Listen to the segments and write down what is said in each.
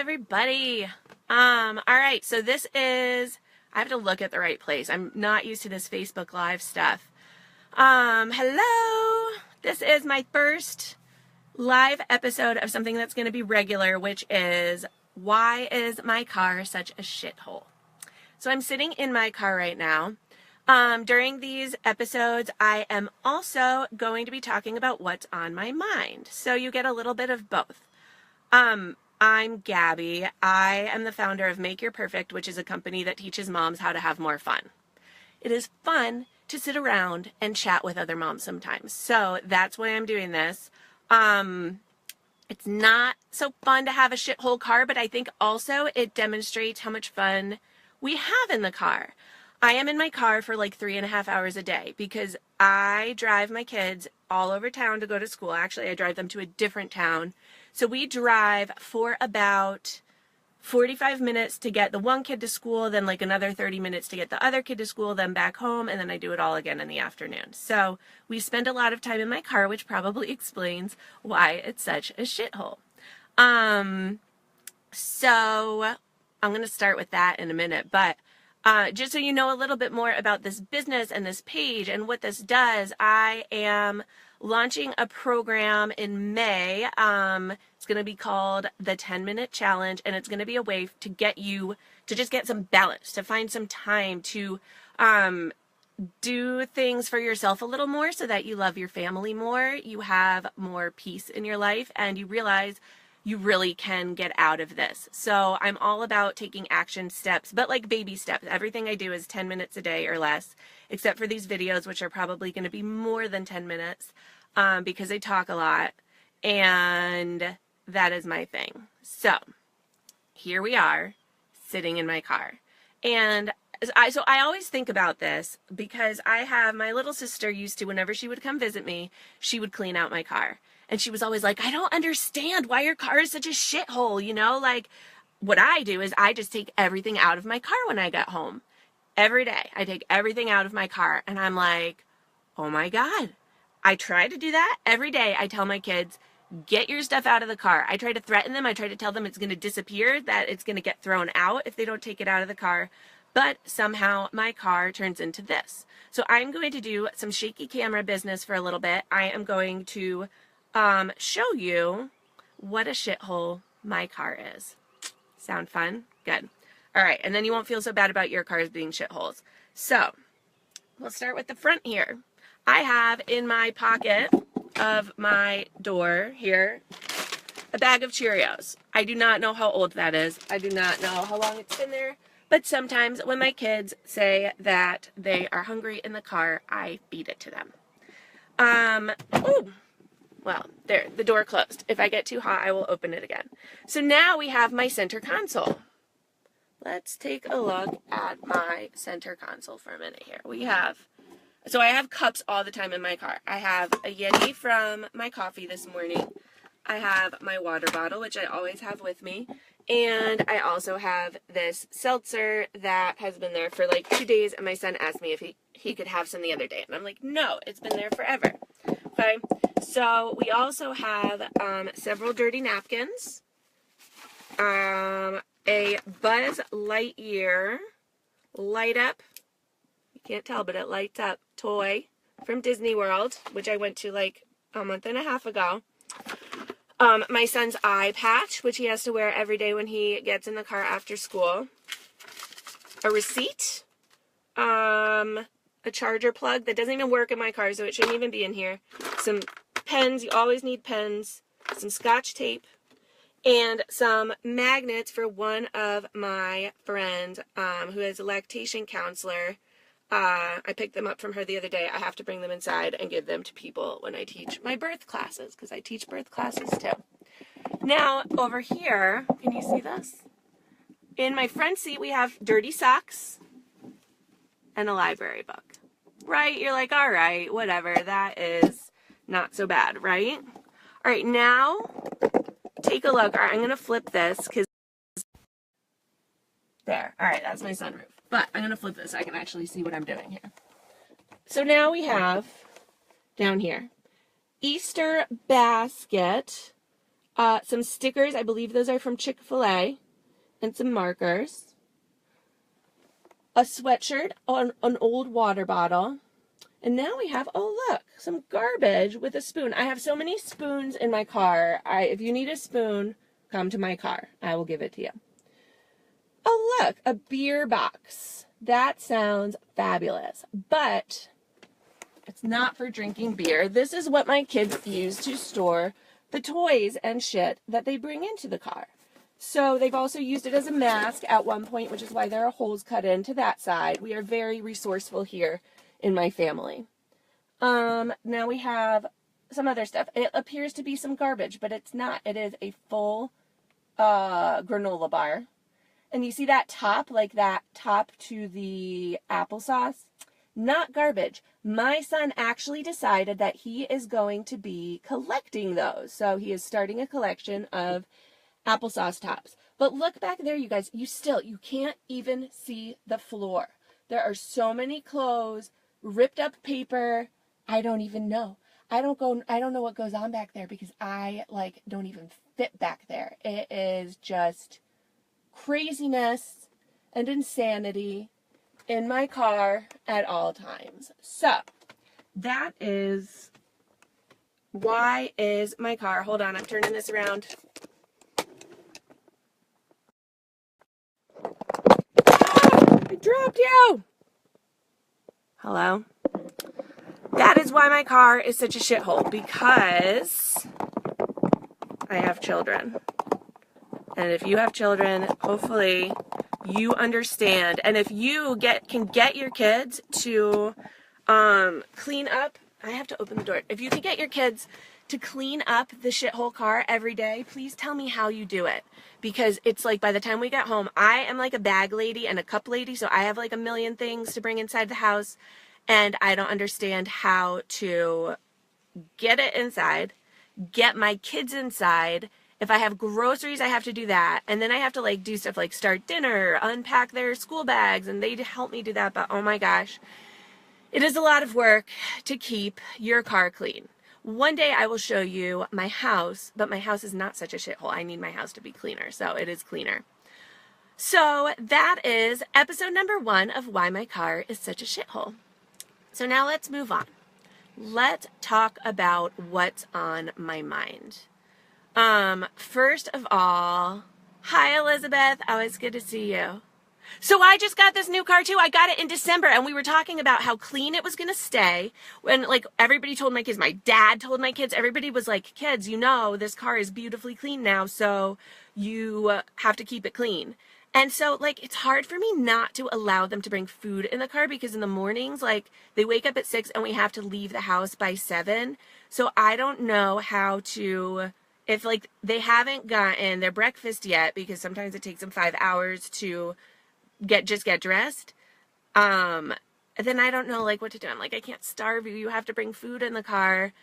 everybody. All right, so this is, I have to look at the right place. I'm not used to this Facebook Live stuff. Hello. This is my first live episode of something that's going to be regular, which is, why is my car such a shithole? So I'm sitting in my car right now. During these episodes, I am also going to be talking about what's on my mind. So you get a little bit of both. I'm Gabby. I am the founder of Make Your Perfect, which is a company that teaches moms how to have more fun. It is fun to sit around and chat with other moms sometimes. So that's why I'm doing this. It's not so fun to have a shithole car, but I think also it demonstrates how much fun we have in the car. I am in my car for like 3.5 hours a day because I drive my kids all over town to go to school. Actually, I drive them to a different town. So we drive for about 45 minutes to get the one kid to school, then like another 30 minutes to get the other kid to school, then back home, and then I do it all again in the afternoon. So we spend a lot of time in my car, which probably explains why it's such a shithole. So I'm going to start with that in a minute, but just so you know a little bit more about this business and this page and what this does, I am launching a program in May. It's going to be called the 10-Minute Challenge, and it's going to be a way to get you to just get some balance, to find some time to do things for yourself a little more so that you love your family more, you have more peace in your life, and you realize you really can get out of this. So I'm all about taking action steps, but like baby steps. Everything I do is 10 minutes a day or less, except for these videos, which are probably going to be more than 10 minutes because I talk a lot, and that is my thing. So here we are sitting in my car. And I always think about this because I have, my little sister used to, whenever she would come visit me, she would clean out my car. And she was always like, I don't understand why your car is such a shithole, you know? Like, what I do is I just take everything out of my car when I get home. Every day, I take everything out of my car. And I'm like, oh my God. I try to do that every day. I tell my kids, get your stuff out of the car. I try to threaten them. I try to tell them it's going to disappear, that it's going to get thrown out if they don't take it out of the car. But somehow my car turns into this. So I'm going to do some shaky camera business for a little bit. I am going to show you what a shithole my car is. Sound fun? Good. All right, and then you won't feel so bad about your cars being shitholes. So we'll start with the front here. I have in my pocket of my door here a bag of Cheerios. I do not know how old that is. I do not know how long it's been there. But sometimes when my kids say that they are hungry in the car, I feed it to them. Ooh. Well, there, the door closed. If I get too hot, I will open it again. So now we have my center console. Let's take a look at my center console for a minute here. So I have cups all the time in my car. I have a Yeti from my coffee this morning. I have my water bottle, which I always have with me. And I also have this seltzer that has been there for like 2 days. And my son asked me if he could have some the other day. And I'm like, no, it's been there forever. Okay. So we also have several dirty napkins, a Buzz Lightyear light up, you can't tell, but it lights up, toy from Disney World, which I went to like a month and a half ago. My son's eye patch, which he has to wear every day when he gets in the car after school. A receipt. A charger plug that doesn't even work in my car, so it shouldn't even be in here. Some pens. You always need pens. Some Scotch tape. And some magnets for one of my friends who is a lactation counselor. I picked them up from her the other day. I have to bring them inside and give them to people when I teach my birth classes, because I teach birth classes too. Now, over here, can you see this? In my front seat, we have dirty socks and a library book. Right? You're like, all right, whatever. That is not so bad, right? All right, now take a look. All right, I'm going to flip this because there. All right, that's my sunroof. But I'm going to flip this so I can actually see what I'm doing here. So now we have down here Easter basket some stickers. I believe those are from Chick-fil-A. And some markers. A sweatshirt on an old water bottle. And now we have, oh look, some garbage with a spoon. I have so many spoons in my car. If you need a spoon, come to my car. I will give it to you. Oh look, a beer box. That sounds fabulous. But it's not for drinking beer. This is what my kids use to store the toys and shit that they bring into the car. So they've also used it as a mask at one point, which is why there are holes cut into that side. We are very resourceful here in my family. Now we have some other stuff. It appears to be some garbage, but it's not. It is a full granola bar. And you see that top, like that top to the applesauce? Not garbage. My son actually decided that he is going to be collecting those. So he is starting a collection of applesauce tops. But look back there, you guys. You can't even see the floor. There are so many clothes, ripped up paper. I don't even know. I don't know what goes on back there because I don't even fit back there. It is just craziness and insanity in my car at all times. So that is why is my car. Hold on, I'm turning this around. I dropped you. Hello? That is why my car is such a shithole, because I have children. And if you have children, hopefully you understand. And if you can get your kids to clean up, I have to open the door. If you can get your kids to clean up the shithole car every day, please tell me how you do it. Because it's like by the time we get home, I am like a bag lady and a cup lady, so I have like a million things to bring inside the house, and I don't understand how to get it inside, get my kids inside. If I have groceries, I have to do that, and then I have to do stuff like start dinner, unpack their school bags, and they help me do that, but oh my gosh, it is a lot of work to keep your car clean. One day I will show you my house, but my house is not such a shithole. I need my house to be cleaner, so it is cleaner. So that is episode number 1 of why my car is such a shithole. So now let's move on. Let's talk about what's on my mind. First of all, hi Elizabeth, always good to see you. So I just got this new car too. I got it in December, and we were talking about how clean it was going to stay. When everybody told my kids, my dad told my kids, everybody was like, kids, this car is beautifully clean now, so you have to keep it clean. And so it's hard for me not to allow them to bring food in the car, because in the mornings, they wake up at 6 and we have to leave the house by 7. So I don't know how to, if they haven't gotten their breakfast yet, because sometimes it takes them 5 hours to get dressed, then I don't know what to do. I'm like, I can't starve you. You have to bring food in the car.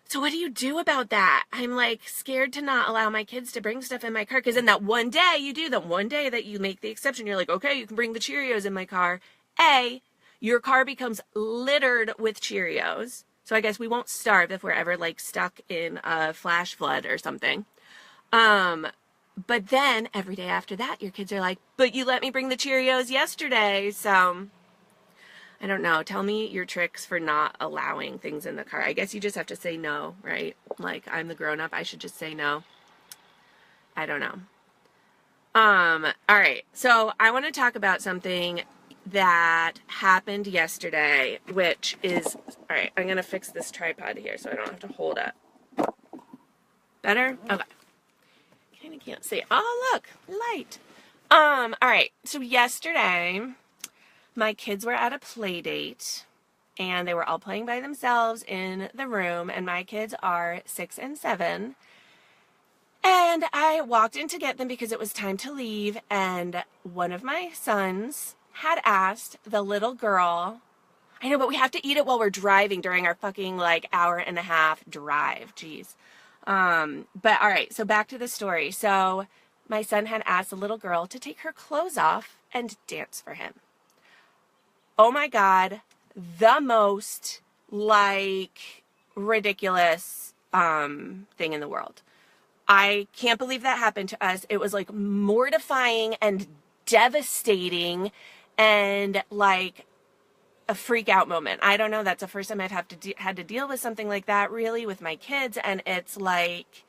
So what do you do about that? I'm scared to not allow my kids to bring stuff in my car, because then that one day you do, that one day that you make the exception, you're like, okay, you can bring the Cheerios in my car. Your car becomes littered with Cheerios. So I guess we won't starve if we're ever stuck in a flash flood or something. But then every day after that, your kids are like, but you let me bring the Cheerios yesterday. So I don't know. Tell me your tricks for not allowing things in the car. I guess you just have to say no, right? I'm the grown up. I should just say no. I don't know. All right. So I want to talk about something that happened yesterday, which is, all right, I'm going to fix this tripod here so I don't have to hold it. Better? Okay. Kind of can't see. Oh, look, light. All right. So yesterday, my kids were at a play date, and they were all playing by themselves in the room, and my kids are 6 and 7. And I walked in to get them because it was time to leave, and one of my sons had asked the little girl, I know, but we have to eat it while we're driving during our fucking hour and a half drive. Jeez. But all right, so back to the story. So my son had asked the little girl to take her clothes off and dance for him. Oh my God, the most ridiculous thing in the world. I can't believe that happened to us. It was like mortifying and devastating and like a freak out moment. I don't know. That's the first time I've had to deal with something like that really with my kids. And it's like,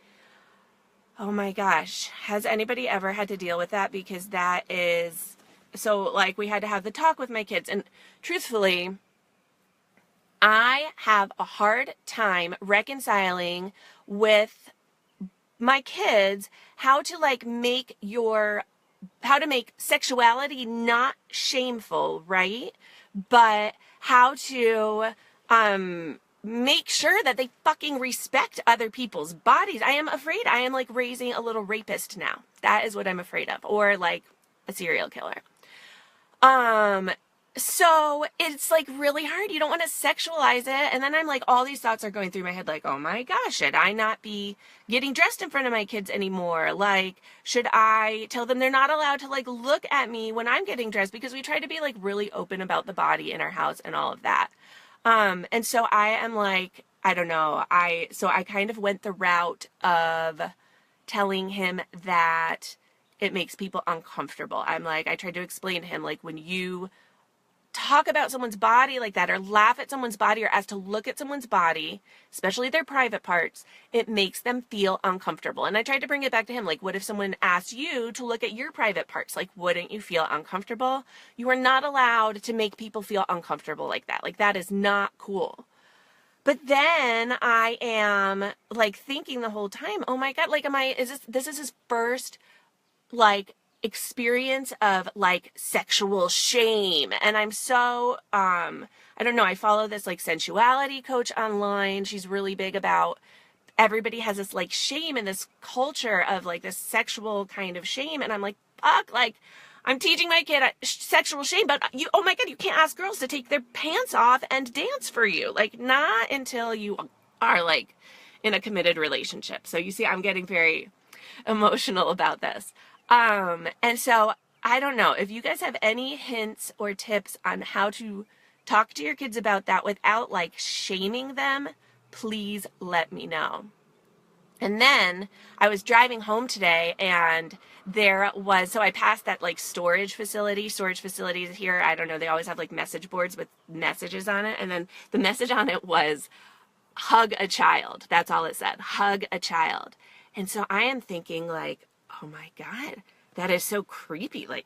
oh my gosh, has anybody ever had to deal with that? Because that is so like we had to have the talk with my kids. And truthfully, I have a hard time reconciling with my kids how to like how to make sexuality not shameful, right? But how to make sure that they fucking respect other people's bodies. I am afraid I am like raising a little rapist now. That is what I'm afraid of. Or like a serial killer. So it's like really hard. You don't want to sexualize it. And then I'm like, all these thoughts are going through my head like, oh my gosh, should I not be getting dressed in front of my kids anymore? Like, should I tell them they're not allowed to like look at me when I'm getting dressed? Because we try to be like really open about the body in our house and all of that. And so I am like, I don't know. So I kind of went the route of telling him that it makes people uncomfortable. I'm like, I tried to explain to him, like, when you talk about someone's body like that or laugh at someone's body or ask to look at someone's body, especially their private parts, it makes them feel uncomfortable. And I tried to bring it back to him. Like, what if someone asked you to look at your private parts? Like, wouldn't you feel uncomfortable? You are not allowed to make people feel uncomfortable like that. Like, that is not cool. But then I am like thinking the whole time, oh my God, like, this is his first like experience of like sexual shame. And I'm so I don't know, I follow this like sensuality coach online. She's really big about everybody has this like shame in this culture of like this sexual kind of shame. And I'm like, fuck, like I'm teaching my kid sexual shame, but oh my God, you can't ask girls to take their pants off and dance for you. Like, not until you are like in a committed relationship. So you see, I'm getting very emotional about this. And so I don't know if you guys have any hints or tips on how to talk to your kids about that without like shaming them, please let me know. And then I was driving home today and so I passed that like storage facilities here. I don't know. They always have like message boards with messages on it. And then the message on it was hug a child. That's all it said. Hug a child. And so I am thinking like, oh my God, that is so creepy. Like,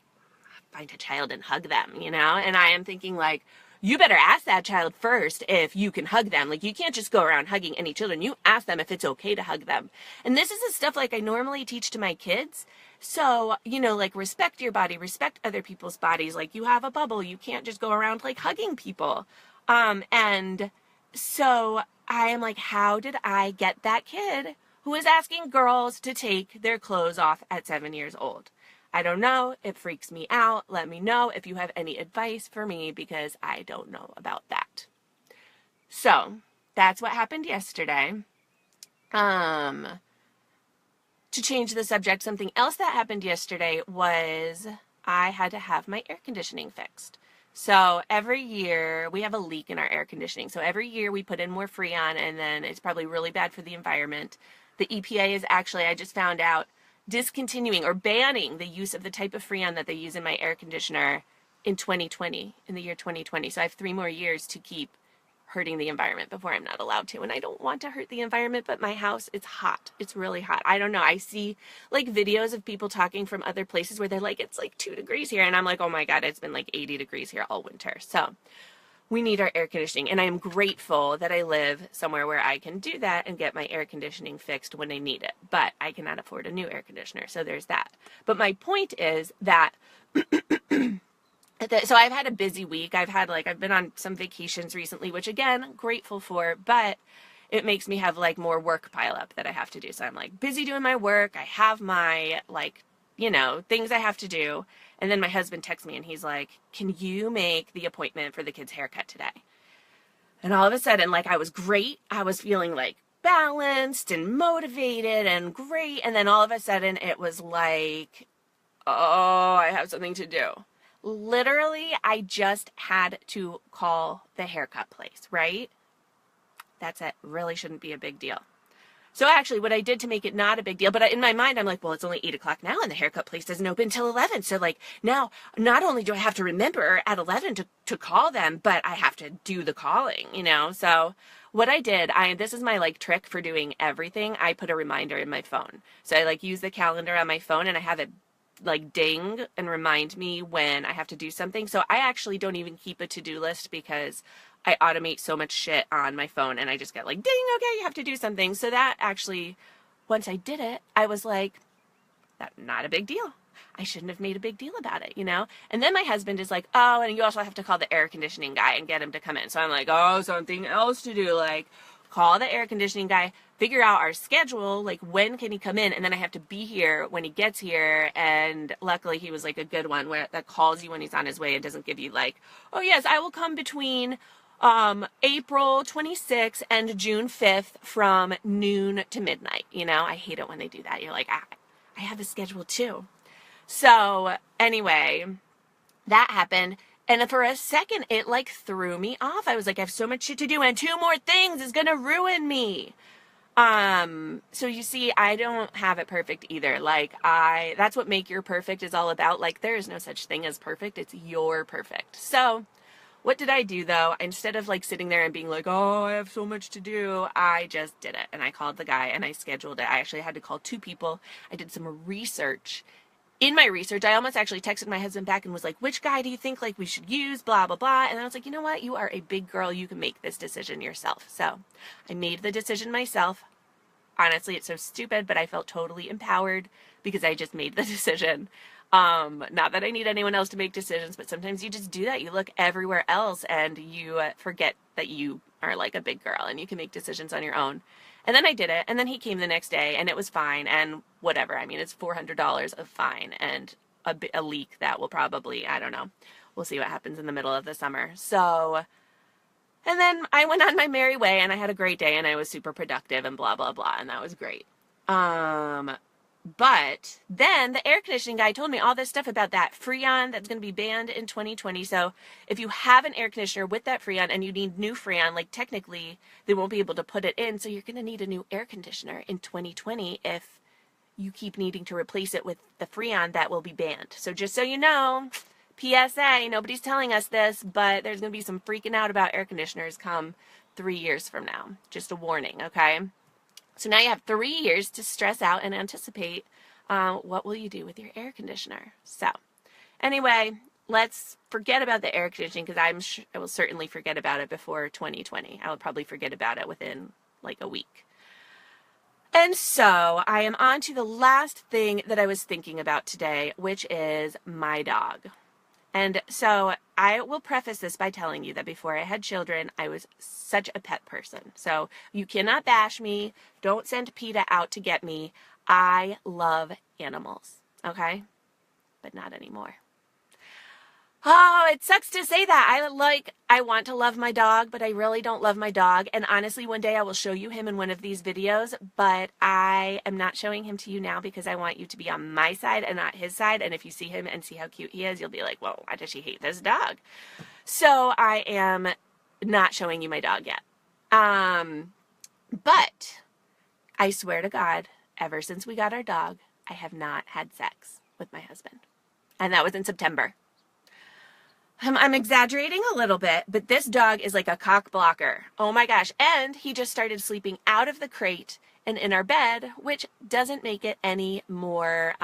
find a child and hug them, you know? And I am thinking like, you better ask that child first if you can hug them. Like, you can't just go around hugging any children. You ask them if it's okay to hug them. And this is the stuff like I normally teach to my kids. So, you know, like respect your body, respect other people's bodies. Like, you have a bubble. You can't just go around like hugging people. And so I am like, how did I get that kid who is asking girls to take their clothes off at 7 years old? I don't know. It freaks me out. Let me know if you have any advice for me because I don't know about that. So that's what happened yesterday. To change the subject, something else that happened yesterday was I had to have my air conditioning fixed. So every year we have a leak in our air conditioning. So every year we put in more Freon and then it's probably really bad for the environment. The EPA is actually, I just found out, discontinuing or banning the use of the type of Freon that they use in my air conditioner in the year 2020. So I have 3 more years to keep hurting the environment before I'm not allowed to. And I don't want to hurt the environment, but my house, it's hot. It's really hot. I don't know. I see like videos of people talking from other places where they're like, it's like 2 degrees here. And I'm like, oh my God, it's been like 80 degrees here all winter. So we need our air conditioning. And I am grateful that I live somewhere where I can do that and get my air conditioning fixed when I need it. But I cannot afford a new air conditioner. So there's that. But my point is that so I've had a busy week. I've been on some vacations recently, which again, grateful for, but it makes me have like more work pile up that I have to do. So I'm like busy doing my work. I have my like, you know, things I have to do. And then my husband texts me and he's like, can you make the appointment for the kid's haircut today? And all of a sudden, like, I was great. I was feeling like balanced and motivated and great. And then all of a sudden it was like, oh, I have something to do. Literally, I just had to call the haircut place, right? That's it. Really shouldn't be a big deal. So actually what I did to make it not a big deal, but in my mind, I'm like, well, it's only 8 o'clock now and the haircut place doesn't open till 11. So like now, not only do I have to remember at 11 to call them, but I have to do the calling, you know? So what I did, this is my like trick for doing everything. I put a reminder in my phone. So I like use the calendar on my phone and I have it like ding and remind me when I have to do something. So I actually don't even keep a to-do list because I automate so much shit on my phone and I just get like, ding, okay, you have to do something. So that actually, once I did it, I was like, that's not a big deal. I shouldn't have made a big deal about it, you know? And then my husband is like, oh, and you also have to call the air conditioning guy and get him to come in. So I'm like, oh, something else to do. Like, call the air conditioning guy, figure out our schedule, like when can he come in, and then I have to be here when he gets here. And luckily he was like a good one that calls you when he's on his way and doesn't give you like, oh yes, I will come between April 26th and June 5th from noon to midnight. You know, I hate it when they do that. You're like, I have a schedule too. So anyway, that happened. And for a second, it like threw me off. I was like, I have so much shit to do and 2 more things is going to ruin me. So you see, I don't have it perfect either. Like that's what Make Your Perfect is all about. Like there is no such thing as perfect. It's your perfect. So what did I do though? Instead of like sitting there and being like, oh, I have so much to do, I just did it. And I called the guy and I scheduled it. I actually had to call 2 people. I did some research. In my research, I almost actually texted my husband back and was like, which guy do you think like we should use, blah, blah, blah. And I was like, you know what? You are a big girl. You can make this decision yourself. So I made the decision myself. Honestly, it's so stupid, but I felt totally empowered because I just made the decision. Not that I need anyone else to make decisions, but sometimes you just do that. You look everywhere else and you forget that you are like a big girl and you can make decisions on your own. And then I did it, and then he came the next day, and it was fine, and whatever. I mean, it's $400 of fine, and a leak that will probably, I don't know. We'll see what happens in the middle of the summer. So, and then I went on my merry way, and I had a great day, and I was super productive, and blah, blah, blah, and that was great. But then the air conditioning guy told me all this stuff about that Freon that's going to be banned in 2020. So if you have an air conditioner with that Freon and you need new Freon, like technically they won't be able to put it in. So you're going to need a new air conditioner in 2020 if you keep needing to replace it with the Freon that will be banned. So just so you know, PSA, nobody's telling us this, but there's going to be some freaking out about air conditioners come 3 years from now. Just a warning, okay? So now you have 3 years to stress out and anticipate what will you do with your air conditioner. So anyway, let's forget about the air conditioning because I will certainly forget about it before 2020. I will probably forget about it within like a week. And so I am on to the last thing that I was thinking about today, which is my dog. And so I will preface this by telling you that before I had children, I was such a pet person. So you cannot bash me. Don't send PETA out to get me. I love animals, okay? But not anymore. Oh, it sucks to say that. I want to love my dog, but I really don't love my dog. And honestly, one day I will show you him in one of these videos, but I am not showing him to you now because I want you to be on my side and not his side. And if you see him and see how cute he is, you'll be like, well, why does she hate this dog? So I am not showing you my dog yet. But I swear to God, ever since we got our dog, I have not had sex with my husband. And that was in September. I'm exaggerating a little bit, but this dog is like a cock blocker. Oh my gosh. And he just started sleeping out of the crate and in our bed, which doesn't make it any more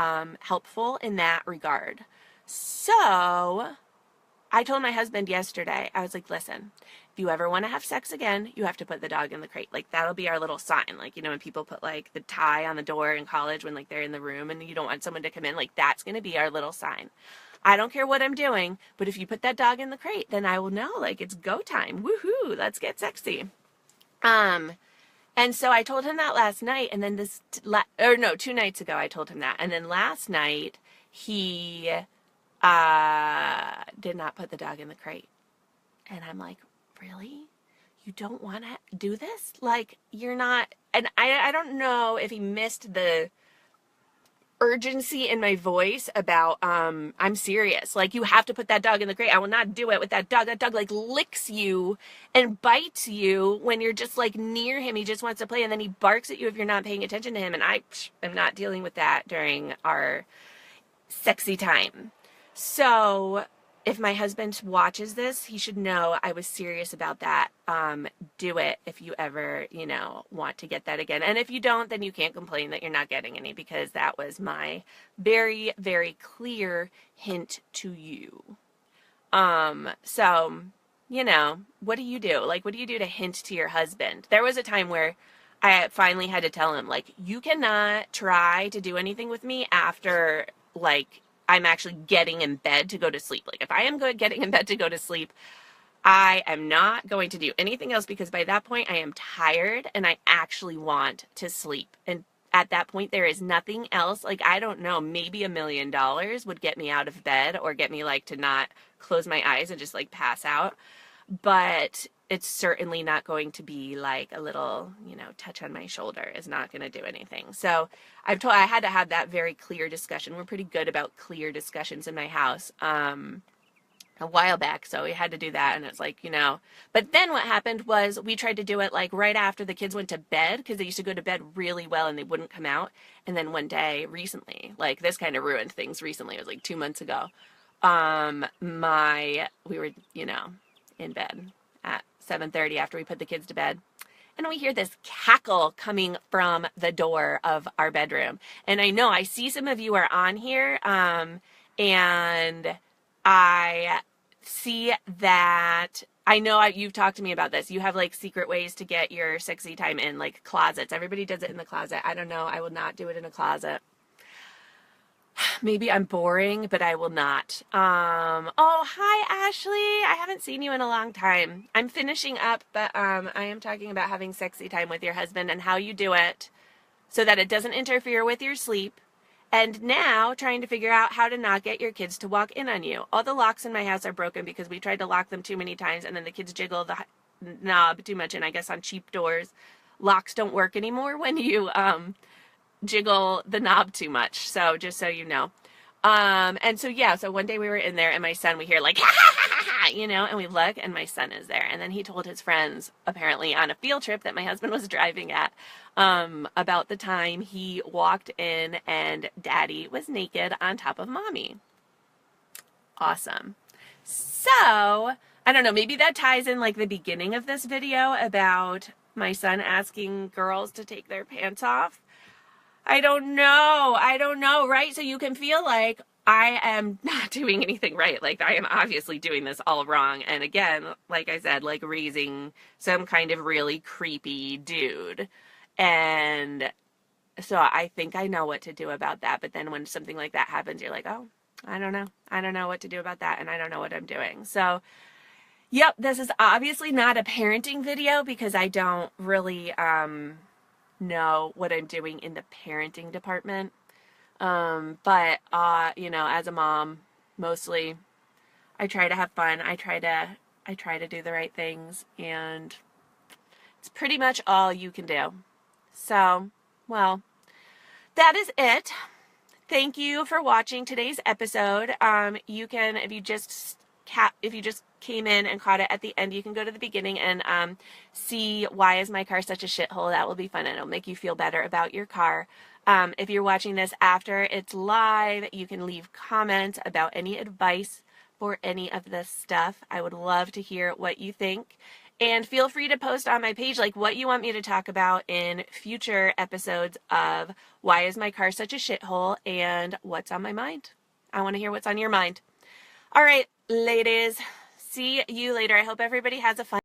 helpful in that regard. So I told my husband yesterday, I was like, listen, if you ever want to have sex again, you have to put the dog in the crate. Like that'll be our little sign. Like, you know, when people put like the tie on the door in college when like they're in the room and you don't want someone to come in, like that's going to be our little sign. I don't care what I'm doing, but if you put that dog in the crate, then I will know, like, it's go time. Woohoo, let's get sexy. And so I told him that last night, and then 2 nights ago I told him that. And then last night, he did not put the dog in the crate. And I'm like, really? You don't want to do this? Like, you're not, and I don't know if he missed the urgency in my voice about, I'm serious. Like, you have to put that dog in the crate. I will not do it with that dog. That dog like licks you and bites you when you're just like near him. He just wants to play, and then he barks at you if you're not paying attention to him. And I am not dealing with that during our sexy time. So if my husband watches this, he should know I was serious about that. Do it if you ever, want to get that again. And if you don't, then you can't complain that you're not getting any, because that was my very, very clear hint to you. So, what do you do? Like, what do you do to hint to your husband? There was a time where I finally had to tell him, like, you cannot try to do anything with me after, like, I'm actually getting in bed to go to sleep. Like, if I am getting in bed to go to sleep, I am not going to do anything else, because by that point I am tired and I actually want to sleep. And at that point there is nothing else. Like, I don't know, maybe $1 million would get me out of bed or get me like to not close my eyes and just like pass out. But it's certainly not going to be like a little, touch on my shoulder is not going to do anything. So I had to have that very clear discussion. We're pretty good about clear discussions in my house. A while back, so we had to do that, and it's like, but then what happened was we tried to do it like right after the kids went to bed, because they used to go to bed really well and they wouldn't come out. And then one day recently, like, this kind of ruined things recently, it was like 2 months ago, we were in bed at 7:30 after we put the kids to bed, and we hear this cackle coming from the door of our bedroom. And I know I see some of you are on here, and I see that, I know you've talked to me about this. You have like secret ways to get your sexy time in, like closets. Everybody does it in the closet. I don't know. I will not do it in a closet. Maybe I'm boring, but I will not. Oh, hi, Ashley. I haven't seen you in a long time. I'm finishing up, but I am talking about having sexy time with your husband and how you do it so that it doesn't interfere with your sleep. And now trying to figure out how to not get your kids to walk in on you. All the locks in my house are broken because we tried to lock them too many times, and then the kids jiggle the knob too much. And I guess on cheap doors, locks don't work anymore when you jiggle the knob too much. So just so you know. And so, yeah, so one day we were in there, and my son, we hear like, ha, ha, ha, ha, and we look, and my son is there. And then he told his friends, apparently on a field trip that my husband was driving at, about the time he walked in and daddy was naked on top of mommy. Awesome. So, I don't know, maybe that ties in like the beginning of this video about my son asking girls to take their pants off. I don't know, right? So you can feel like I am not doing anything right. Like, I am obviously doing this all wrong. And again, like I said, like raising some kind of really creepy dude. And so I think I know what to do about that. But then when something like that happens, you're like, oh, I don't know. I don't know what to do about that. And I don't know what I'm doing. So, yep, this is obviously not a parenting video because I don't really, know what I'm doing in the parenting department. But as a mom, mostly I try to have fun. I try to do the right things, and it's pretty much all you can do. So, well, that is it. Thank you for watching today's episode. You can, if you just came in and caught it at the end, you can go to the beginning and see why is my car such a shithole. That will be fun, and it'll make you feel better about your car. If you're watching this after it's live, you can leave comments about any advice for any of this stuff. I would love to hear what you think. And feel free to post on my page like what you want me to talk about in future episodes of Why is My Car Such a Shithole and What's on My Mind. I want to hear what's on your mind. All right, ladies. See you later. I hope everybody has a fun